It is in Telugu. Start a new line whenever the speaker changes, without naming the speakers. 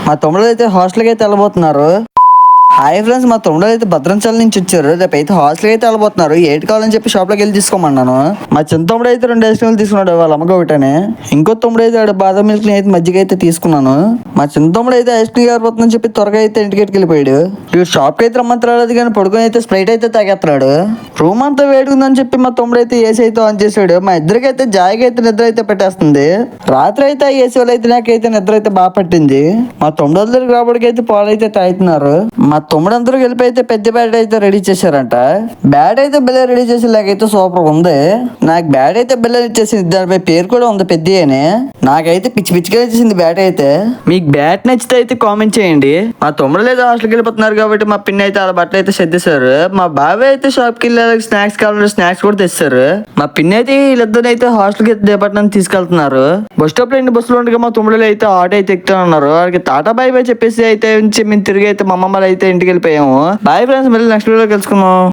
మా తమ్ముడు అయితే హాస్టల్కి అయితే వెళ్ళబోతున్నారు. హాయ్ ఫ్రెండ్స్, మా తమ్ముడు అయితే భద్రాచలం నుంచి వచ్చారు. రేపు అయితే హాస్టల్కి అయితే వెళ్ళబోతున్నారు. ఏటి కావాలని చెప్పి షాప్లోకి వెళ్ళి తీసుకోమన్నాను. మా చిన్న తమ్ముడు అయితే 2 ఐస్ క్రీమ్లు తీసుకున్నాడు, వాళ్ళ అమ్మకి ఒకటని. ఇంకో తమ్ముడు అయితే ఆడ బాదం మిల్క్ అయితే మజ్జిగ అయితే తీసుకున్నాను. మా చిన్న తమ్ముడు అయితే ఐస్ క్రీమ్ గారిపోతుందని చెప్పి త్వరగా అయితే ఇంటికి వెళ్ళిపోయాడు. ఇటు షాప్కి అయితే రమ్మంత రాలేదు కానీ పడుకొని అయితే స్ప్రైట్ అయితే తాగేస్తున్నాడు. రూమ్ అంతా వేడుకుందని చెప్పి మా తమ్ముడు అయితే ఏసీ అయితే ఆన్ చేసాడు. మా ఇద్దరికి అయితే జాయిగా అయితే నిద్ర అయితే పెట్టేస్తుంది. రాత్రి అయితే ఆ ఏసీ వాళ్ళు అయితే నాకైతే నిద్ర అయితే బాగా పట్టింది. మా తమ్ముడు దగ్గరికి రాబడికి అయితే పాలు అయితే తాగుతున్నారు. మా తమ్ముడు అందరూ వెళ్ళి అయితే పెద్ద బ్యాట్ అయితే రెడీ చేశారంట. బ్యాట్ అయితే బిల్ల రెడీ చేసి లాగైతే సూపర్ ఉంది. నాకు బ్యాట్ అయితే బిల్ల ఇచ్చేసింది, దానిపై పేరు కూడా ఉంది పెద్ద అని. నాకైతే పిచ్చి పిచ్చిగా ఇచ్చేసింది బ్యాట్ అయితే. మీకు బ్యాట్ నచ్చితే అయితే కామెంట్ చేయండి. మా తమ్ముడు లేదా హాస్టల్కి వెళ్ళిపోతున్నారు కాబట్టి మా పిన్ని అయితే వాళ్ళ బట్టలు అయితే సర్దేశారు. మా బాబాయ్ అయితే షాప్కి వెళ్ళి స్నాక్స్ కావాలంటే స్నాక్స్ కూడా తెస్తారు. మా పిన్ని అయితే వీళ్ళిద్దరు అయితే హాస్టల్కి అయితే దేపట్నం తీసుకెళ్తున్నారు. బస్ స్టాప్ లో బస్సులో ఉండగా మా తమ్ముడు అయితే ఆటో అయితే ఎక్కుతా ఉన్నారు. వాళ్ళకి టాటా బాయ్ బాయ్ చెప్పేసి అయితే మేము తిరిగి అయితే మా అమ్మమ్మ అయితే ఇంటికి వెళ్ళిపోయాము. బాయ్ ఫ్రెండ్స్, మళ్ళీ నెక్స్ట్ వీడియో కలుసుకుందాం.